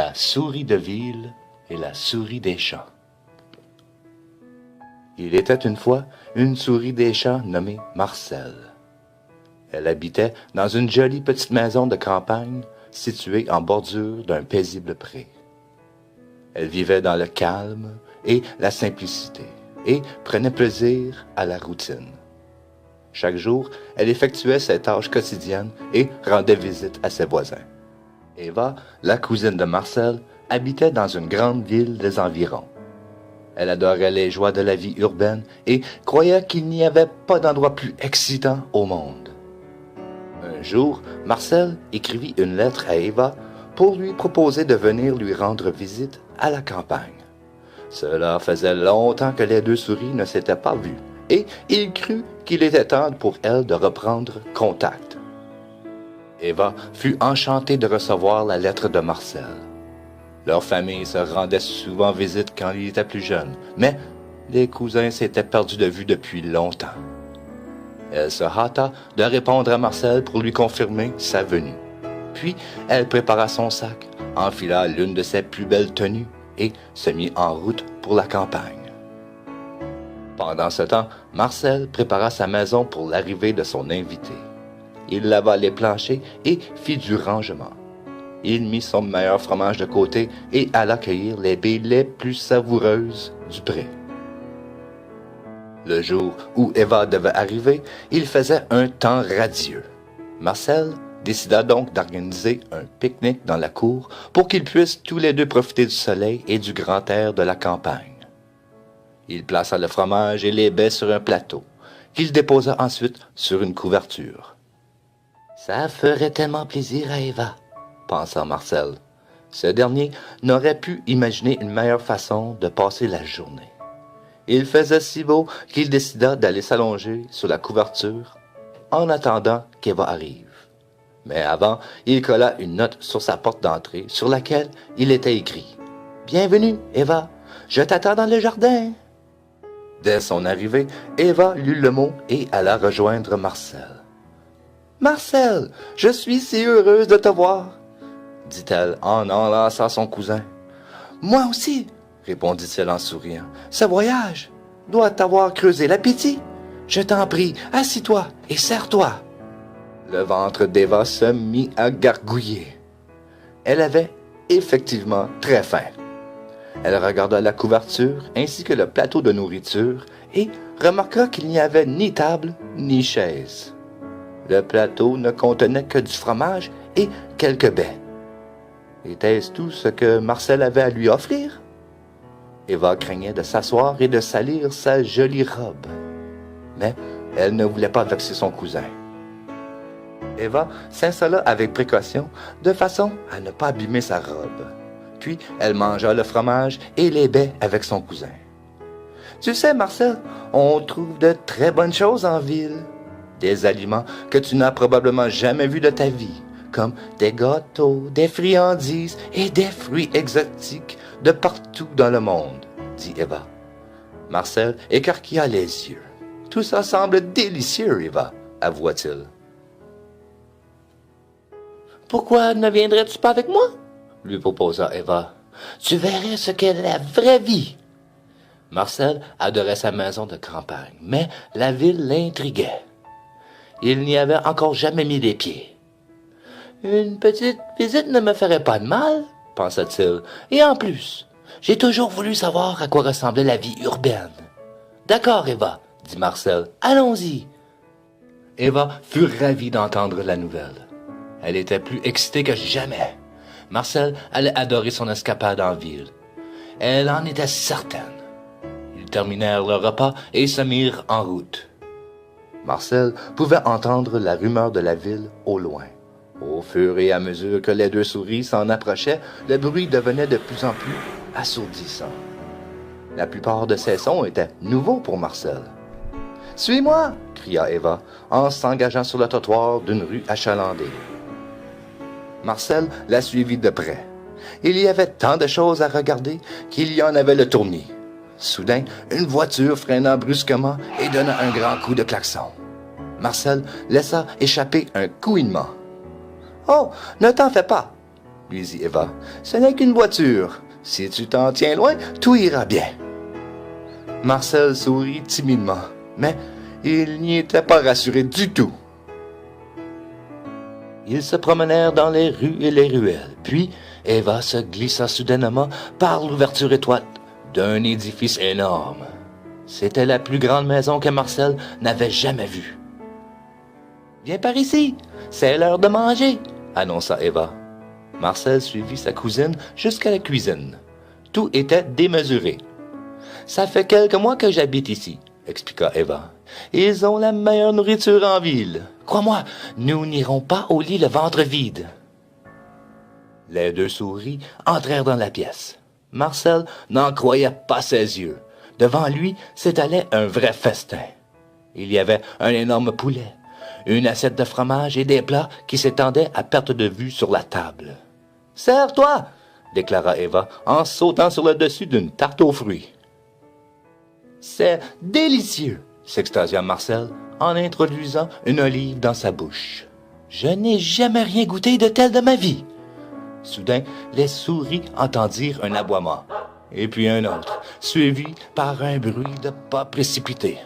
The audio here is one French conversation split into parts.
La souris de ville et la souris des champs. Il était une fois une souris des champs nommée Marcel. Elle habitait dans une jolie petite maison de campagne située en bordure d'un paisible pré. Elle vivait dans le calme et la simplicité et prenait plaisir à la routine. Chaque jour, elle effectuait ses tâches quotidiennes et rendait visite à ses voisins. Eva, la cousine de Marcel, habitait dans une grande ville des environs. Elle adorait les joies de la vie urbaine et croyait qu'il n'y avait pas d'endroit plus excitant au monde. Un jour, Marcel écrivit une lettre à Eva pour lui proposer de venir lui rendre visite à la campagne. Cela faisait longtemps que les deux souris ne s'étaient pas vues, et il crut qu'il était temps pour elle de reprendre contact. Eva fut enchantée de recevoir la lettre de Marcel. Leur famille se rendait souvent visite quand il était plus jeune, mais les cousins s'étaient perdus de vue depuis longtemps. Elle se hâta de répondre à Marcel pour lui confirmer sa venue. Puis, elle prépara son sac, enfila l'une de ses plus belles tenues et se mit en route pour la campagne. Pendant ce temps, Marcel prépara sa maison pour l'arrivée de son invité. Il lava les planchers et fit du rangement. Il mit son meilleur fromage de côté et alla cueillir les baies les plus savoureuses du pré. Le jour où Eva devait arriver, il faisait un temps radieux. Marcel décida donc d'organiser un pique-nique dans la cour pour qu'ils puissent tous les deux profiter du soleil et du grand air de la campagne. Il plaça le fromage et les baies sur un plateau, qu'il déposa ensuite sur une couverture. « Ça ferait tellement plaisir à Eva », pensa Marcel. Ce dernier n'aurait pu imaginer une meilleure façon de passer la journée. Il faisait si beau qu'il décida d'aller s'allonger sur la couverture en attendant qu'Eva arrive. Mais avant, il colla une note sur sa porte d'entrée sur laquelle il était écrit « Bienvenue, Eva, je t'attends dans le jardin ». Dès son arrivée, Eva lut le mot et alla rejoindre Marcel. « Marcel, je suis si heureuse de te voir », dit-elle en enlaçant son cousin. « Moi aussi », répondit-il en souriant. « Ce voyage doit t'avoir creusé l'appétit. Je t'en prie, assis-toi et serre-toi. » Le ventre d'Eva se mit à gargouiller. Elle avait effectivement très faim. Elle regarda la couverture ainsi que le plateau de nourriture et remarqua qu'il n'y avait ni table ni chaise. Le plateau ne contenait que du fromage et quelques baies. Était-ce tout ce que Marcel avait à lui offrir? Eva craignait de s'asseoir et de salir sa jolie robe. Mais elle ne voulait pas vexer son cousin. Eva s'installa avec précaution, de façon à ne pas abîmer sa robe. Puis elle mangea le fromage et les baies avec son cousin. « Tu sais, Marcel, on trouve de très bonnes choses en ville. Des aliments que tu n'as probablement jamais vus de ta vie, comme des gâteaux, des friandises et des fruits exotiques de partout dans le monde, » dit Eva. Marcel écarquilla les yeux. « Tout ça semble délicieux, Eva, » avoua-t-il. « Pourquoi ne viendrais-tu pas avec moi? » lui proposa Eva. « Tu verrais ce qu'est la vraie vie. » Marcel adorait sa maison de campagne, mais la ville l'intriguait. Il n'y avait encore jamais mis les pieds. « Une petite visite ne me ferait pas de mal, » pensa-t-il. « Et en plus, j'ai toujours voulu savoir à quoi ressemblait la vie urbaine. »« D'accord, Eva, » dit Marcel. « Allons-y. » Eva fut ravie d'entendre la nouvelle. Elle était plus excitée que jamais. Marcel allait adorer son escapade en ville. Elle en était certaine. Ils terminèrent leur repas et se mirent en route. Marcel pouvait entendre la rumeur de la ville au loin. Au fur et à mesure que les deux souris s'en approchaient, le bruit devenait de plus en plus assourdissant. La plupart de ces sons étaient nouveaux pour Marcel. « Suis-moi !» cria Eva en s'engageant sur le trottoir d'une rue achalandée. Marcel la suivit de près. Il y avait tant de choses à regarder qu'il y en avait le tournis. Soudain, une voiture freina brusquement et donna un grand coup de klaxon. Marcel laissa échapper un couinement. « Oh, ne t'en fais pas !» lui dit Eva. Ce n'est qu'une voiture. Si tu t'en tiens loin, tout ira bien. Marcel sourit timidement, mais il n'y était pas rassuré du tout. Ils se promenèrent dans les rues et les ruelles, puis Eva se glissa soudainement par l'ouverture étroite d'un édifice énorme. C'était la plus grande maison que Marcel n'avait jamais vue. « Viens par ici, c'est l'heure de manger !» annonça Eva. Marcel suivit sa cousine jusqu'à la cuisine. Tout était démesuré. « Ça fait quelques mois que j'habite ici, » expliqua Eva. « Ils ont la meilleure nourriture en ville. Crois-moi, nous n'irons pas au lit le ventre vide. » Les deux souris entrèrent dans la pièce. Marcel n'en croyait pas ses yeux. Devant lui s'étalait un vrai festin. Il y avait un énorme poulet, une assiette de fromage et des plats qui s'étendaient à perte de vue sur la table. « Sers-toi !» déclara Eva en sautant sur le dessus d'une tarte aux fruits. « C'est délicieux !» s'extasia Marcel en introduisant une olive dans sa bouche. « Je n'ai jamais rien goûté de tel de ma vie !» Soudain, les souris entendirent un aboiement, et puis un autre, suivi par un bruit de pas précipité.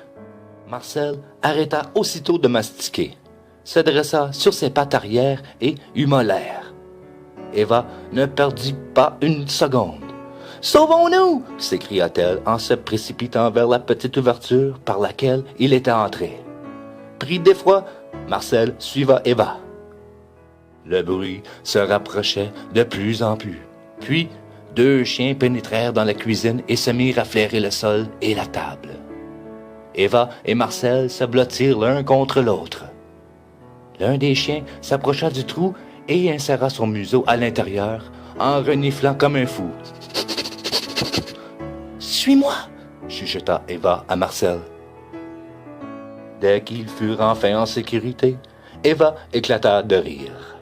Marcel arrêta aussitôt de mastiquer, se dressa sur ses pattes arrière et huma l'air. Eva ne perdit pas une seconde. « Sauvons-nous » s'écria-t-elle en se précipitant vers la petite ouverture par laquelle il était entré. Pris d'effroi, Marcel suiva Eva. Le bruit se rapprochait de plus en plus. Puis, deux chiens pénétrèrent dans la cuisine et se mirent à flairer le sol et la table. Eva et Marcel se blottirent l'un contre l'autre. L'un des chiens s'approcha du trou et inséra son museau à l'intérieur en reniflant comme un fou. « Suis-moi » chuchota Eva à Marcel. Dès qu'ils furent enfin en sécurité, Eva éclata de rire.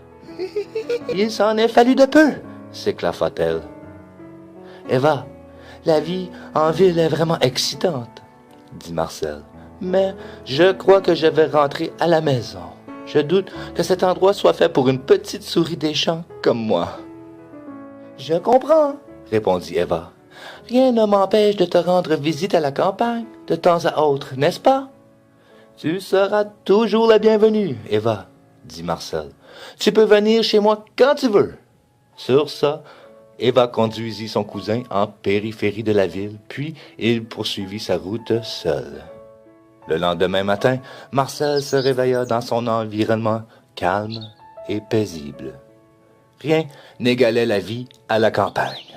« Il s'en est fallu de peu » s'éclaffa-t-elle. « Eva, la vie en ville est vraiment excitante, » dit Marcel. « Mais je crois que je vais rentrer à la maison. Je doute que cet endroit soit fait pour une petite souris des champs comme moi. »« Je comprends, » répondit Eva. « Rien ne m'empêche de te rendre visite à la campagne de temps à autre, n'est-ce pas? »« Tu seras toujours la bienvenue, Eva, » dit Marcel. « Tu peux venir chez moi quand tu veux. » Sur ça, Eva conduisit son cousin en périphérie de la ville, puis il poursuivit sa route seul. Le lendemain matin, Marcel se réveilla dans son environnement calme et paisible. Rien n'égalait la vie à la campagne.